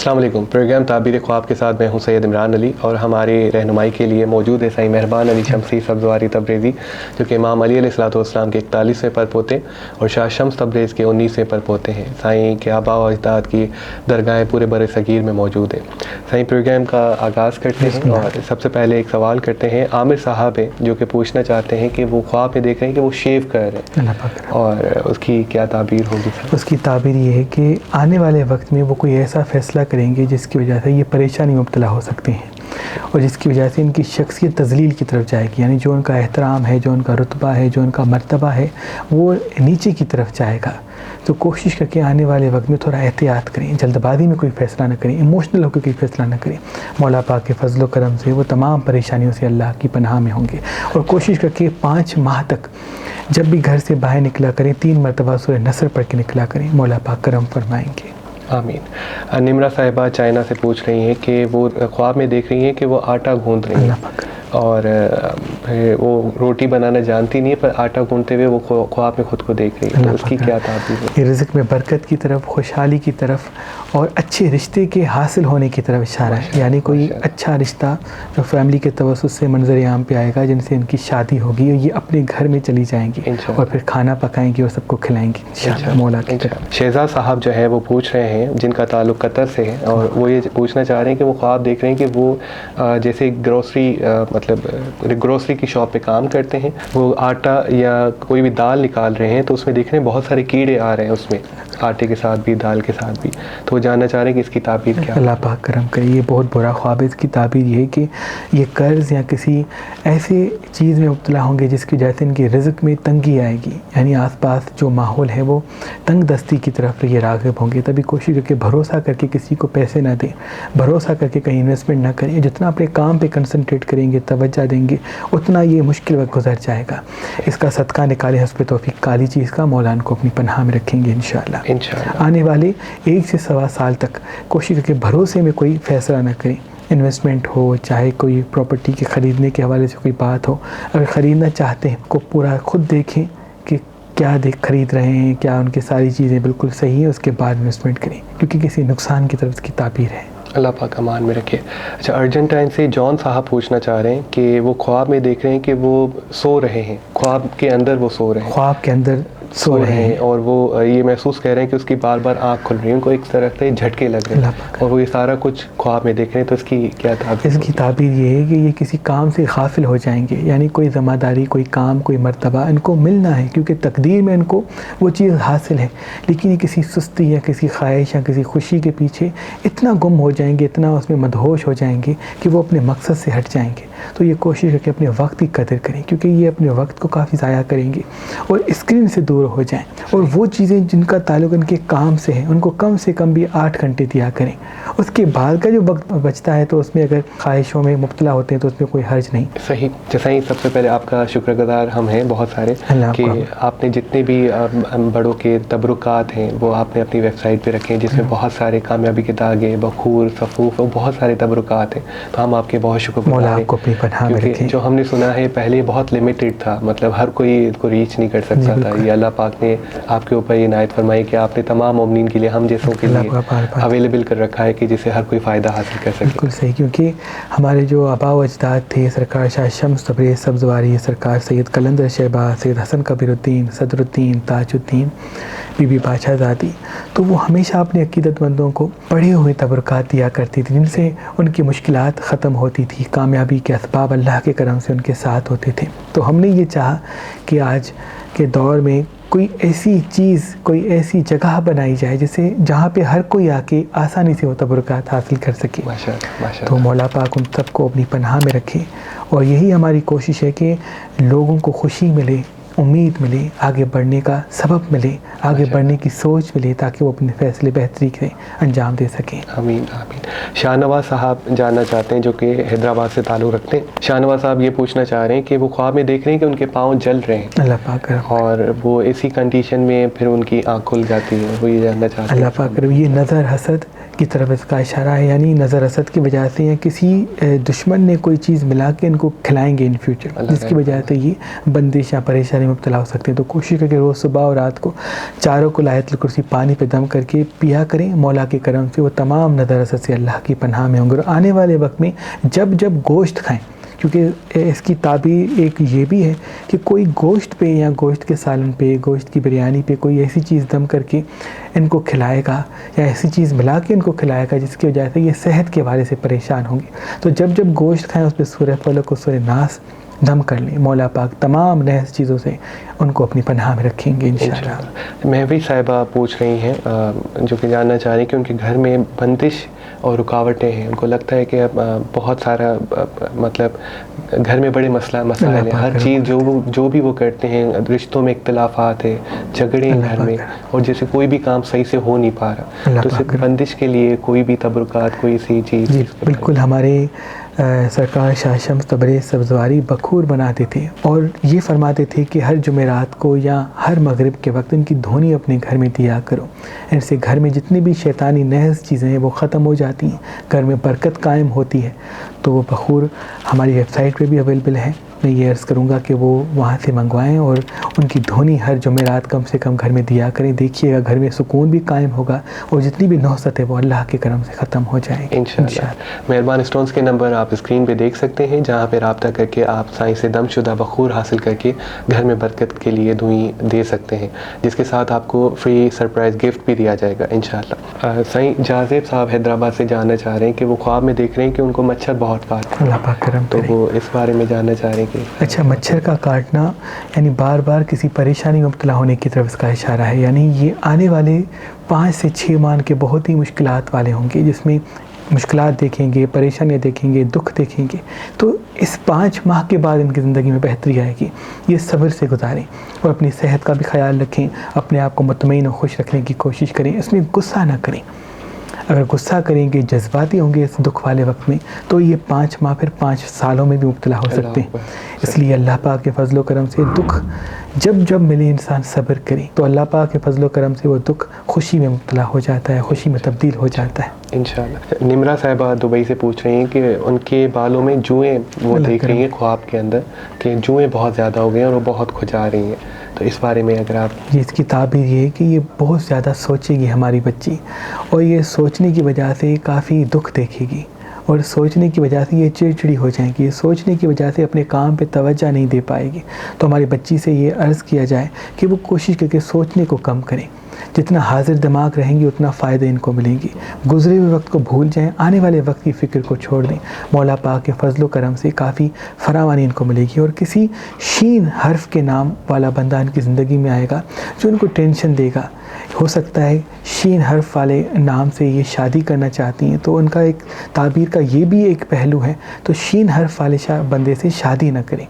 السلام علیکم. پروگرام تعبیر خواب کے ساتھ میں ہوں سید عمران علی, اور ہماری رہنمائی کے لیے موجود ہے سائیں مہربان علی شمسی سبزواری تبریزی, جو کہ امام علی علیہ السلام کے 41ویں پرپوتے اور شاہ شمس تبریز کے 19ویں پرپوتے ہیں. سائیں کے آباء و اجداد کی درگاہیں پورے بر صغیر میں موجود ہیں. سائیں پروگرام کا آغاز کرتے ہیں اور سب سے پہلے ایک سوال کرتے ہیں. عامر صاحب ہیں جو کہ پوچھنا چاہتے ہیں کہ وہ خواب میں دیکھ رہے ہیں کہ وہ شیو کر رہے ہیں, اور اس کی کیا تعبیر ہوگی؟ اس کی تعبیر یہ ہے کہ آنے والے وقت میں وہ کوئی ایسا فیصلہ کریں گے جس کی وجہ سے یہ پریشانی میں مبتلا ہو سکتے ہیں, اور جس کی وجہ سے ان کی شخصیت تذلیل کی طرف جائے گی. یعنی جو ان کا احترام ہے, جو ان کا رتبہ ہے, جو ان کا مرتبہ ہے, وہ نیچے کی طرف جائے گا. تو کوشش کر کے آنے والے وقت میں تھوڑا احتیاط کریں, جلد بازی میں کوئی فیصلہ نہ کریں, ایموشنل ہو کے کوئی فیصلہ نہ کریں. مولا پاک کے فضل و کرم سے وہ تمام پریشانیوں سے اللہ کی پناہ میں ہوں گے. اور کوشش کر کے 5 ماہ تک جب بھی گھر سے باہر نکلا کریں 3 مرتبہ سورہ نصر پڑھ کے نکلا کریں, مولا پاک کرم فرمائیں گے. آمین. نمرہ صاحبہ چائنا سے پوچھ رہی ہیں کہ وہ خواب میں دیکھ رہی ہیں کہ وہ آٹا گوندھ رہی ہیں, اور وہ روٹی بنانا جانتی نہیں ہے, پر آٹا گوندھتے ہوئے وہ خواب میں خود کو دیکھ رہی ہے. تو اس کی کیا تعبیر ہے؟ یہ رزق میں برکت کی طرف, خوشحالی کی طرف اور اچھے رشتے کے حاصل ہونے کی طرف اشارہ ہے. یعنی کوئی اچھا رشتہ جو فیملی کے توسط سے منظر عام پہ آئے گا, جن سے ان کی شادی ہوگی, اور یہ اپنے گھر میں چلی جائیں گی اور پھر کھانا پکائیں گی اور سب کو کھلائیں گی انشاءاللہ مولا کی طرف. شہزاد صاحب جو ہے وہ پوچھ رہے ہیں, جن کا تعلق قطر سے ہے, اور وہ یہ پوچھنا چاہ رہے ہیں کہ وہ خواب دیکھ رہے ہیں کہ وہ جیسے گروسری کی شاپ پہ کام کرتے ہیں, وہ آٹا یا کوئی بھی دال نکال رہے ہیں, تو اس میں دیکھ رہے ہیں بہت سارے کیڑے آ رہے ہیں اس میں, آٹے کے ساتھ بھی دال کے ساتھ بھی. تو وہ جاننا چاہ رہے ہیں کہ اس کی تعبیر کیا ہے. اللہ پاک کرم کرے. یہ بہت برا خواب ہے. اس کی تعبیر یہ ہے کہ یہ قرض یا کسی ایسے چیز میں مبتلا ہوں گے جس کی وجہ سے ان کے رزق میں تنگی آئے گی. یعنی آس پاس جو ماحول ہے وہ تنگ دستی کی طرف یہ راغب ہوں گے. تبھی کوشش کر کے بھروسہ کر کے کسی کو پیسے نہ دیں, بھروسہ کر کے کہیں انویسٹمنٹ نہ کریں. جتنا اپنے کام پہ کنسنٹریٹ کریں گے, توجہ دیں گے, اتنا یہ مشکل وقت گزر جائے گا. اس کا صدقہ نکالیں حسب توفیق کالی چیز کا, مولا ان کو اپنی پناہ میں رکھیں گے انشاءاللہ. آنے والے 1 سے 1.25 سال تک کوشش کر کے بھروسے میں کوئی فیصلہ نہ کریں. انویسٹمنٹ ہو, چاہے کوئی پراپرٹی کے خریدنے کے حوالے سے کوئی بات ہو, اگر خریدنا چاہتے ہیں کو پورا خود دیکھیں کہ کیا خرید رہے ہیں, کیا ان کی ساری چیزیں بالکل صحیح ہیں, اس کے بعد انویسٹمنٹ کریں, کیونکہ کسی نقصان کی طرف اس کی تعبیر ہے. اللہ پاک امان میں رکھے. اچھا, ارجنٹائن سے جان صاحب پوچھنا چاہ رہے ہیں کہ وہ خواب میں دیکھ رہے ہیں کہ وہ سو رہے ہیں, خواب کے اندر وہ سو رہے ہیں, خواب کے اندر سو رہے ہیں, اور وہ یہ محسوس کر رہے ہیں کہ اس کی بار بار آنکھ کھل رہی ہے, ان کو ایک طرح سے جھٹکے لگ رہے ہیں, اور وہ یہ سارا کچھ خواب میں دیکھ رہے ہیں. تو اس کی کیا تعبیر؟ اس کی تعبیر یہ ہے کہ یہ کسی کام سے غافل ہو جائیں گے. یعنی کوئی ذمہ داری, کوئی کام, کوئی مرتبہ ان کو ملنا ہے, کیونکہ تقدیر میں ان کو وہ چیز حاصل ہے, لیکن یہ کسی سستی یا کسی خواہش یا کسی خوشی کے پیچھے اتنا گم ہو جائیں گے, اتنا اس میں مدہوش ہو جائیں گے کہ وہ اپنے مقصد سے ہٹ جائیں گے. تو یہ کوشش کر کے اپنے وقت کی قدر کریں, کیونکہ یہ اپنے وقت کو کافی ضائع کریں گے, اور اسکرین سے دور ہو جائیں, اور وہ چیزیں جن کا تعلق ان کے کام سے ہے ان کو کم سے کم بھی 8 گھنٹے دیا کریں. اس کے بعد کا جو وقت بچتا ہے تو اس میں اگر خواہشوں میں مبتلا ہوتے ہیں تو اس میں کوئی حرج نہیں. صحیح. جیسا ہی سب سے پہلے آپ کا شکر گزار ہم ہیں بہت سارے کہ آپ نے جتنے بھی بڑوں کے تبرکات ہیں وہ آپ نے اپنی ویب سائٹ پہ رکھے ہیں, جس میں بہت سارے کامیابی کے داغے, بخور, صفوف اور بہت سارے تبرکات ہیں. تو ہم آپ کے بہت شکر گزار ہیں, کیونکہ جو ہم نے سنا ہے پہلے بہت لمیٹڈ تھا, مطلب ہر کوئی اس کو ریچ نہیں کر سکتا تھا. یہ اللہ پاک نے آپ کے اوپر یہ عنایت فرمائی کہ آپ نے تمام مومنین کے لیے, ہم جیسوں کے لیے اویلیبل کر رکھا ہے کہ جسے ہر کوئی فائدہ حاصل کر سکے. بالکل صحیح, کیونکہ ہمارے جو آباء و اجداد تھے, سرکار شاہ شمس تبریز سبزواری, سرکار سید قلندر شہباز, سید حسن کبیر الدین, صدر الدین, تاج الدین, بی بی بادشاہ زادی, تو وہ ہمیشہ اپنے عقیدت مندوں کو پڑھے ہوئے تبرکات دیا کرتی تھی, جن سے ان کی مشکلات ختم ہوتی تھی, کامیابی کے اسباب اللہ کے کرم سے ان کے ساتھ ہوتے تھے. تو ہم نے یہ چاہا کہ آج کے دور میں کوئی ایسی چیز, کوئی ایسی جگہ بنائی جائے جسے جہاں پہ ہر کوئی آ کے آسانی سے وہ تبرکات حاصل کر سکے. تو مولا پاک ان سب کو اپنی پناہ میں رکھے, اور یہی ہماری کوشش ہے کہ لوگوں کو خوشی ملے, امید ملے, آگے بڑھنے کا سبب ملے, آگے بڑھنے کی سوچ ملے, تاکہ وہ اپنے فیصلے بہتری سے انجام دے سکیں. آمین آمین. شاہ نواز صاحب جاننا چاہتے ہیں, جو کہ حیدرآباد سے تعلق رکھتے ہیں. شاہ نواز صاحب یہ پوچھنا چاہ رہے ہیں کہ وہ خواب میں دیکھ رہے ہیں کہ ان کے پاؤں جل رہے ہیں, اللہ پاک, اور وہ اسی کنڈیشن میں پھر ان کی آنکھ کھل جاتی ہے. وہ یہ جاننا چاہتے ہیں اللہ پاک, یہ نظر حسد کی طرف اس کا اشارہ ہے، یعنی نظر اثر کی وجہ سے یا کسی دشمن نے کوئی چیز ملا کے ان کو کھلائیں گے ان فیوچر، جس کی وجہ سے یہ بندش یا پریشانی میں مبتلا ہو سکتے ہیں۔ تو کوشش کریں کہ روز صبح اور رات کو چاروں کو آیت الکرسی پانی پہ دم کر کے پیا کریں، مولا کے کرم سے وہ تمام نظر اثر سے اللہ کی پناہ میں ہوں گے۔ اور آنے والے وقت میں جب گوشت کھائیں، کیونکہ اس کی تعبیر ایک یہ بھی ہے کہ کوئی گوشت پہ یا گوشت کے سالن پہ، گوشت کی بریانی پہ کوئی ایسی چیز دم کر کے ان کو کھلائے گا یا ایسی چیز ملا کے ان کو کھلائے گا جس کی وجہ سے یہ صحت کے حوالے سے پریشان ہوں گے۔ تو جب گوشت کھائیں اس پہ سورہ فلق اور سورہ ناس دم کر لیں، مولا پاک تمام نحس چیزوں سے ان کو اپنی پناہ میں رکھیں گے انشاءاللہ۔ مہوی صاحبہ پوچھ رہی ہیں جو کہ جاننا چاہ رہی ہیں کہ ان کے گھر میں بندش اور رکاوٹیں ہیں، ان کو لگتا ہے کہ بہت سارا مطلب گھر میں بڑے مسائل ہیں، ہر چیز جو بھی وہ کرتے ہیں، رشتوں میں اختلافات ہیں، جھگڑے ہیں گھر میں، اور جیسے کوئی بھی کام صحیح سے ہو نہیں پا رہا، تو صرف بندش کے لیے کوئی بھی تبرکات، کوئی سی چیز؟ جی بالکل، ہمارے سرکار شاہ شمس تبریز سبزواری بخور بناتے تھے اور یہ فرماتے تھے کہ ہر جمعرات کو یا ہر مغرب کے وقت ان کی دھونی اپنے گھر میں دیا کرو، ان سے گھر میں جتنی بھی شیطانی نحس چیزیں ہیں وہ ختم ہو جاتی ہیں، گھر میں برکت قائم ہوتی ہے۔ تو وہ بخور ہماری ویب سائٹ پہ بھی اویلیبل ہے، میں یہ عرض کروں گا کہ وہ وہاں سے منگوائیں اور ان کی دھونی ہر جمعرات کم سے کم گھر میں دیا کریں، دیکھیے گا گھر میں سکون بھی قائم ہوگا اور جتنی بھی نحست ہے وہ اللہ کے کرم سے ختم ہو جائے گی انشاءاللہ۔ مہربان اسٹونز کے نمبر آپ اسکرین پہ دیکھ سکتے ہیں، جہاں پہ رابطہ کر کے آپ سائیں سے دم شدہ بخور حاصل کر کے گھر میں برکت کے لیے دھوئی دے سکتے ہیں، جس کے ساتھ آپ کو فری سرپرائز گفٹ بھی دیا جائے گا انشاءاللہ۔ سائیں جازب صاحب حیدرآباد سے جاننا چاہ رہے ہیں کہ وہ خواب میں دیکھ رہے ہیں کہ ان کو مچھر بہت کاٹتے ہیں، اللہ پاک کرم تو کرے۔ وہ اس بارے میں جاننا چاہ رہے ہیں کہ اچھا، مچھر کا کاٹنا یعنی بار بار کسی پریشانی میں مبتلا ہونے کی طرف اس کا اشارہ ہے، یعنی یہ آنے والے 5 سے 6 ماہ کے بہت ہی مشکلات والے ہوں گے، جس میں مشکلات دیکھیں گے، پریشانیاں دیکھیں گے، دکھ دیکھیں گے۔ تو اس 5 ماہ کے بعد ان کی زندگی میں بہتری آئے گی، یہ صبر سے گزاریں اور اپنی صحت کا بھی خیال رکھیں، اپنے آپ کو مطمئن و خوش رکھنے کی کوشش کریں، اس میں غصہ نہ کریں۔ اگر غصہ کریں گے، جذباتی ہوں گے اس دکھ والے وقت میں، تو یہ 5 ماہ پھر 5 سالوں میں بھی مبتلا ہو سکتے ہیں۔ اس لیے اللہ پاک کے فضل و کرم سے دکھ جب ملے انسان صبر کرے، تو اللہ پاک کے فضل و کرم سے وہ دکھ خوشی میں مبتلا ہو جاتا ہے، خوشی میں تبدیل ہو جاتا ہے انشاءاللہ۔ نمرہ صاحبہ دبئی سے پوچھ رہی ہیں کہ ان کے بالوں میں جوئیں وہ دیکھ رہی ہیں خواب کے اندر کہ جوئیں بہت زیادہ ہو گئی ہیں اور وہ بہت کھجا رہی ہیں، تو اس بارے میں اگر آپ؟ اس کی تعبیر یہ ہے کہ یہ بہت زیادہ سوچے گی ہماری بچی، اور یہ سوچنے کی وجہ سے کافی دکھ دیکھے گی، اور سوچنے کی وجہ سے یہ چڑچڑی ہو جائیں گی، سوچنے کی وجہ سے اپنے کام پہ توجہ نہیں دے پائے گی۔ تو ہماری بچی سے یہ عرض کیا جائے کہ وہ کوشش کر کے سوچنے کو کم کریں، جتنا حاضر دماغ رہیں گی اتنا فائدہ ان کو ملیں گی، گزرے ہوئے وقت کو بھول جائیں، آنے والے وقت کی فکر کو چھوڑ دیں، مولا پاک کے فضل و کرم سے کافی فراوانی ان کو ملے گی۔ اور کسی شین حرف کے نام والا بندہ ان کی زندگی میں آئے گا جو ان کو ٹینشن دے گا، ہو سکتا ہے شین حرف والے نام سے یہ شادی کرنا چاہتی ہیں، تو ان کا ایک تعبیر کا یہ بھی ایک پہلو ہے، تو شین حرف والے بندے سے شادی نہ کریں۔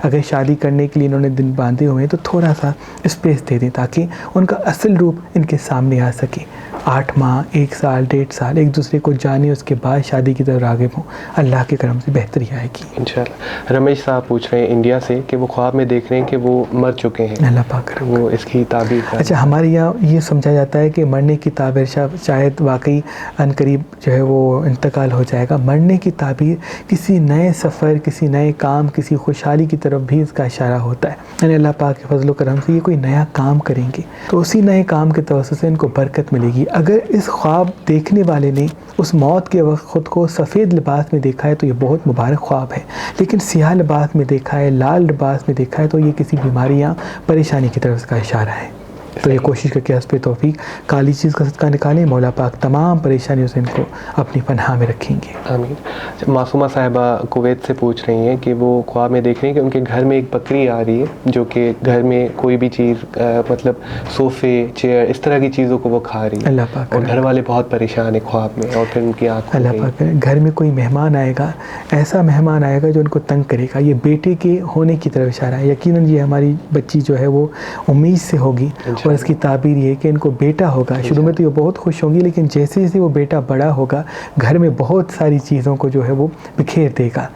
اگر شادی کرنے کے لیے انہوں نے دن باندھے ہوئے ہیں تو تھوڑا سا اسپیس دے دیں تاکہ ان کا اصل روپ ان کے سامنے آ سکے۔ 8 ماہ، 1 سال، 1.5 سال ایک دوسرے کو جانے، اس کے بعد شادی کی طرف راغب ہوں، اللہ کے کرم سے بہتری آئے گی انشاءاللہ۔ رمیش صاحب پوچھ رہے ہیں انڈیا سے کہ وہ خواب میں دیکھ رہے ہیں کہ وہ مر چکے ہیں، اللہ پاک کرم۔ وہ اس کی تعبیر؟ اچھا، ہمارے یہاں یہ سمجھا جاتا ہے کہ مرنے کی تعبیر شاید واقعی ان قریب جو ہے وہ انتقال ہو جائے گا۔ مرنے کی تعبیر کسی نئے سفر، کسی نئے کام، کسی خوشحالی کی طرف بھی اس کا اشارہ ہوتا ہے، یعنی اللہ پاک کے فضل و کرم سے یہ کوئی نیا کام کریں گے تو اسی نئے کام کے توسط سے ان کو برکت ملے گی۔ اگر اس خواب دیکھنے والے نے اس موت کے وقت خود کو سفید لباس میں دیکھا ہے تو یہ بہت مبارک خواب ہے، لیکن سیاہ لباس میں دیکھا ہے، لال لباس میں دیکھا ہے تو یہ کسی بیماری یا پریشانی کی طرف اس کا اشارہ ہے۔ تو یہ کوشش کر کے حسب توفیق کالی چیز کا صدقہ نکالیں، مولا پاک تمام پریشانیوں سے ان کو اپنی پناہ میں رکھیں گے، آمین۔ معصومہ صاحبہ کویت سے پوچھ رہی ہیں کہ وہ خواب میں دیکھ رہی ہیں کہ ان کے گھر میں ایک بکری آ رہی ہے جو کہ گھر میں کوئی بھی چیز مطلب صوفے، چیئر، اس طرح کی چیزوں کو وہ کھا رہی ہے، اللہ پاک اور گھر والے بہت پریشان ہیں خواب میں، اور پھر ان کی آنکھ اللہ پاک گھر میں کوئی مہمان آئے گا، ایسا مہمان آئے گا جو ان کو تنگ کرے گا، یہ بیٹے کے ہونے کی طرف اشارہ ہے۔ یقیناً یہ ہماری بچی جو ہے وہ امید سے ہوگی اور اس کی تعبیر یہ کہ ان کو بیٹا ہوگا. شروع میں تو یہ بہت خوش ہوں گی, لیکن جیسے جیسے وہ بیٹا بڑا ہوگا گھر میں بہت ساری چیزوں کو جو ہے وہ بکھیر دے گا,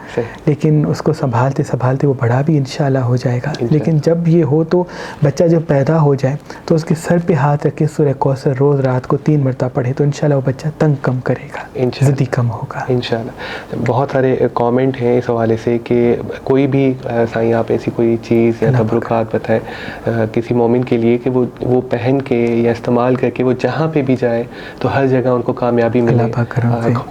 لیکن اس کو سنبھالتے سنبھالتے وہ بڑا بھی انشاءاللہ ہو جائے گا. لیکن جب یہ ہو تو بچہ جب پیدا ہو جائے تو اس کے سر پہ ہاتھ رکھ کے سورہ کوثر روز رات کو 3 مرتبہ پڑھے تو انشاءاللہ وہ بچہ تنگ کم کرے گا, ضدی کم ہوگا انشاءاللہ. بہت سارے کامنٹ ہیں اس حوالے سے کہ کوئی بھی سائیں آپ ایسی کوئی چیز یا تبرکات بتائیں کسی مومن کے لیے کہ وہ پہن کے یا استعمال کر کے وہ جہاں پہ بھی جائے تو ہر جگہ ان کو کامیابی ملے,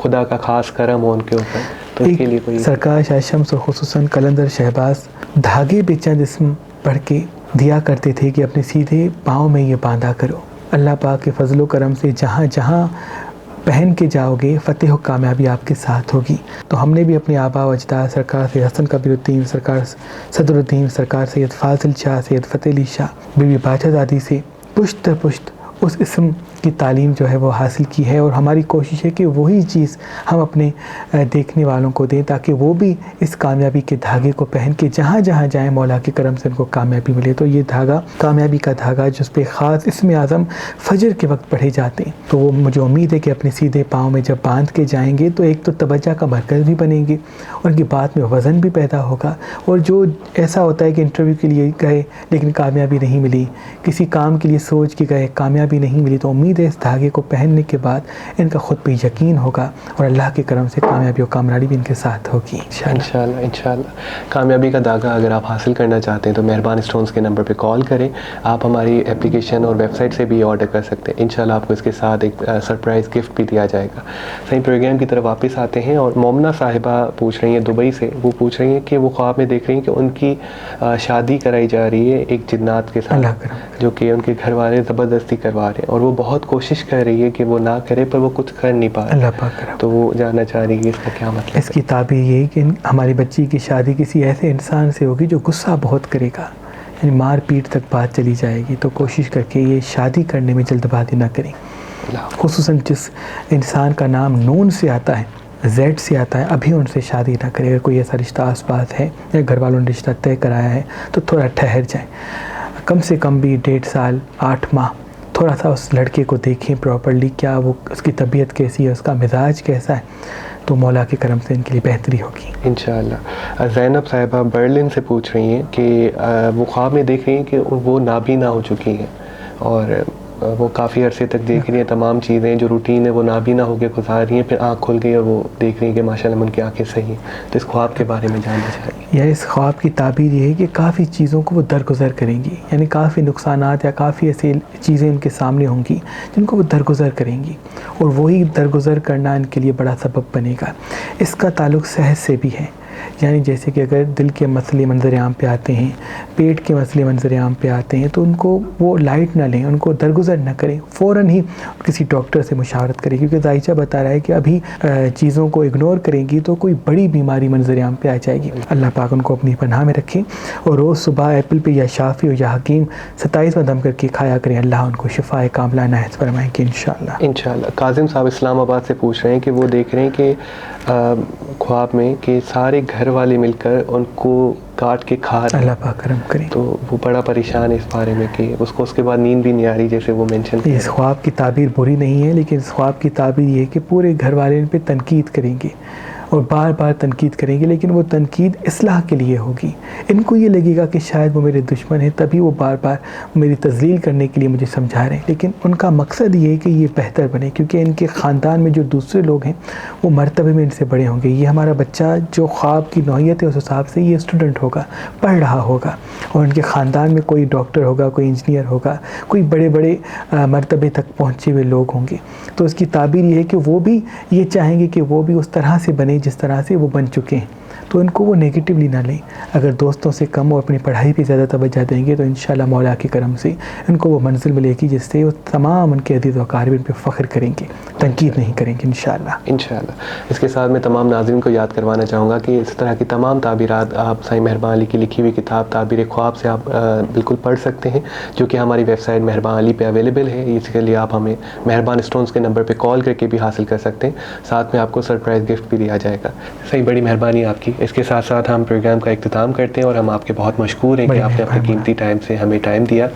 خدا کا خاص کرم ہو ان کے اوپر. تو اس کے لیے کوئی سرکار شاہ شمس اور خصوصاً قلندر شہباز دھاگے پہ چند اسم پڑھ کے دیا کرتے تھے کہ اپنے سیدھے پاؤں میں یہ باندھا کرو. اللہ پاک کے فضل و کرم سے جہاں جہاں پہن کے جاؤ گے فتح و کامیابی آپ کے ساتھ ہوگی. تو ہم نے بھی اپنے آبا و اجداد سرکار سے حسن کبیر الدین, سرکار صدر الدین, سرکار سید فاضل شاہ, سید فتح علی شاہ, بی بی باچا زادی سے پشت در پشت اس اسم کی تعلیم جو ہے وہ حاصل کی ہے, اور ہماری کوشش ہے کہ وہی چیز ہم اپنے دیکھنے والوں کو دیں تاکہ وہ بھی اس کامیابی کے دھاگے کو پہن کے جہاں جہاں جائیں مولا کے کرم سے ان کو کامیابی ملے. تو یہ دھاگا کامیابی کا دھاگا جس پہ خاص اسم اعظم فجر کے وقت پڑھے جاتے ہیں, تو وہ مجھے امید ہے کہ اپنے سیدھے پاؤں میں جب باندھ کے جائیں گے تو ایک تو توجہ کا مرکز بھی بنیں گے, ان کی بات میں وزن بھی پیدا ہوگا. اور جو ایسا ہوتا ہے کہ انٹرویو کے لیے گئے لیکن کامیابی نہیں ملی, کسی کام کے لیے سوچ کے گئے کامیابی نہیں ملی, تو امید ہے اس دھاگے کو پہننے کے بعد ان کا خود پہ یقین ہوگا اور اللہ کے کرم سے کامیابی و کامرانی بھی ان کے ساتھ ہوگی انشاءاللہ. کامیابی کا دھاگا اگر آپ حاصل کرنا چاہتے ہیں تو مہربان اسٹونز کے نمبر پہ کال کریں. آپ ہماری اپلیکیشن اور ویب سائٹ سے بھی آرڈر کر سکتے ہیں. انشاءاللہ آپ کو اس کے ساتھ ایک سرپرائز گفٹ بھی دیا جائے گا. صحیح پروگرام کی طرف واپس آتے ہیں, اور مومنہ صاحبہ پوچھ رہی ہیں دبئی سے, وہ پوچھ رہی ہیں کہ وہ خواب میں دیکھ رہی ہیں کہ ان کی شادی کرائی جا رہی ہے ایک جنات کے ساتھ, جو کہ ان کے گھر والے زبردستی کروا رہے ہیں, اور وہ بہت کوشش کر رہی ہے کہ وہ نہ کرے پر وہ کچھ کر نہیں پا رہا. تو وہ جاننا چاہ رہی ہے اس کا کیا مطلب. اس کی تعبیر یہ ہے کہ ہماری بچی کی شادی کسی ایسے انسان سے ہوگی جو غصہ بہت کرے گا, یعنی مار پیٹ تک بات چلی جائے گی. تو کوشش کر کے یہ شادی کرنے میں جلد بازی نہ کریں, خصوصاً جس انسان کا نام نون سے آتا ہے, زیڈ سے آتا ہے, ابھی ان سے شادی نہ کرے. اگر کوئی ایسا رشتہ آس پاس ہے یا گھر والوں نے رشتہ طے کرایا ہے تو تھوڑا ٹھہر جائیں, کم سے کم بھی 1.5 سال 8 ماہ تھوڑا سا اس لڑکے کو دیکھیں پراپرلی, کیا وہ اس کی طبیعت کیسی ہے, اس کا مزاج کیسا ہے, تو مولا کے کرم سے ان کے لیے بہتری ہوگی انشاءاللہ. زینب صاحبہ برلن سے پوچھ رہی ہیں کہ وہ خواب میں دیکھ رہی ہیں کہ وہ نابینا ہو چکی ہیں, اور وہ کافی عرصے تک دیکھ رہی ہیں تمام چیزیں جو روٹین ہے وہ نابینا ہو کے گزار رہی ہیں, پھر آنکھ کھل گئی اور وہ دیکھ رہی ہیں کہ ماشاءاللہ ان کی آنکھیں صحیح ہیں. تو اس خواب کے بارے میں جاننا چاہیے. یا اس خواب کی تعبیر یہ ہے کہ کافی چیزوں کو وہ درگزر کریں گی, یعنی کافی نقصانات یا کافی ایسی چیزیں ان کے سامنے ہوں گی جن کو وہ درگزر کریں گی, اور وہی درگزر کرنا ان کے لیے بڑا سبب بنے گا. اس کا تعلق صحت سے بھی ہے, یعنی جیسے کہ اگر دل کے مسئلے منظر عام پہ آتے ہیں, پیٹ کے مسئلے منظر عام پہ آتے ہیں, تو ان کو وہ لائٹ نہ لیں, ان کو درگزر نہ کریں, فوراً ہی کسی ڈاکٹر سے مشاورت کریں, کیونکہ ذائچہ بتا رہا ہے کہ ابھی چیزوں کو اگنور کریں گی تو کوئی بڑی بیماری منظر عام پہ آ جائے گی. اللہ پاک ان کو اپنی پناہ میں رکھیں, اور روز صبح ایپل پہ یا شافی ہو یا حکیم 27 دم کر کے کھایا کریں. اللہ ان کو شفا کاملہ عنایت فرمائیں کہ انشاءاللہ. کاظم صاحب اسلام آباد سے پوچھ رہے ہیں کہ وہ دیکھ رہے ہیں کہ خواب میں کہ سارے گھر والے مل کر ان کو کاٹ کے کھا رہے ہیں. اللہ پاک کرم کریں. تو وہ بڑا پریشان ہے اس بارے میں کہ اس کو اس کے بعد نیند بھی نہیں آ رہی, جیسے وہ مینشن. اس خواب کی تعبیر بری نہیں ہے, لیکن اس خواب کی تعبیر یہ ہے کہ پورے گھر والے ان پہ تنقید کریں گے اور بار بار تنقید کریں گے, لیکن وہ تنقید اصلاح کے لیے ہوگی. ان کو یہ لگے گا کہ شاید وہ میرے دشمن ہیں, تبھی وہ بار بار میری تذلیل کرنے کے لیے مجھے سمجھا رہے ہیں, لیکن ان کا مقصد یہ ہے کہ یہ بہتر بنے, کیونکہ ان کے خاندان میں جو دوسرے لوگ ہیں وہ مرتبے میں ان سے بڑے ہوں گے. یہ ہمارا بچہ جو خواب کی نوعیت ہے اس حساب سے یہ اسٹوڈنٹ ہوگا, پڑھ رہا ہوگا, اور ان کے خاندان میں کوئی ڈاکٹر ہوگا, کوئی انجینئر ہوگا, کوئی بڑے بڑے مرتبے تک پہنچے ہوئے لوگ ہوں گے. تو اس کی تعبیر یہ ہے کہ وہ بھی یہ چاہیں گے کہ وہ بھی اس طرح سے بنے جس طرح سے وہ بن چکے ہیں. تو ان کو وہ نیگیٹیولی نہ لیں. اگر دوستوں سے کم اور اپنی پڑھائی پہ زیادہ توجہ دیں گے تو انشاءاللہ مولا کے کرم سے ان کو وہ منزل ملے گی جس سے وہ تمام ان کے عزیز و اقارب ان پہ فخر کریں گے, تنقید نہیں کریں گے انشاءاللہ. اس کے ساتھ میں تمام ناظرین کو یاد کروانا چاہوں گا کہ اس طرح کی تمام تعبیرات آپ سائیں مہربان علی کی لکھی ہوئی کتاب تعبیر خواب سے آپ بالکل پڑھ سکتے ہیں, جو کہ ہماری ویب سائٹ مہربان علی پہ اویلیبل ہے. اس کے لیے آپ ہمیں مہربان اسٹونز کے نمبر پہ کال کر کے بھی حاصل کر سکتے ہیں. ساتھ میں آپ کو سرپرائز گفٹ بھی دیا جائے گا. صحیح, بڑی مہربانی آپ کی. اس کے ساتھ ساتھ ہم پروگرام کا اختتام کرتے ہیں اور ہم آپ کے بہت مشکور ہیں کہ آپ نے اپنے قیمتی ٹائم سے ہمیں ٹائم دیا.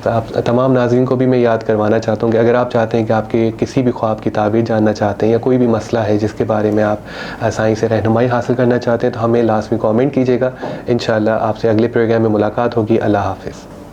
آپ تمام ناظرین کو بھی میں یاد کروانا چاہتا ہوں کہ اگر آپ چاہتے ہیں کہ آپ کے کسی بھی خواب کی تعبیر جاننا چاہتے ہیں یا کوئی بھی مسئلہ ہے جس کے بارے میں آپ آسانی سے رہنمائی حاصل کرنا چاہتے ہیں تو ہمیں لازمی کامنٹ کیجیے گا. انشاءاللہ آپ سے اگلے پروگرام میں ملاقات ہوگی. اللہ حافظ.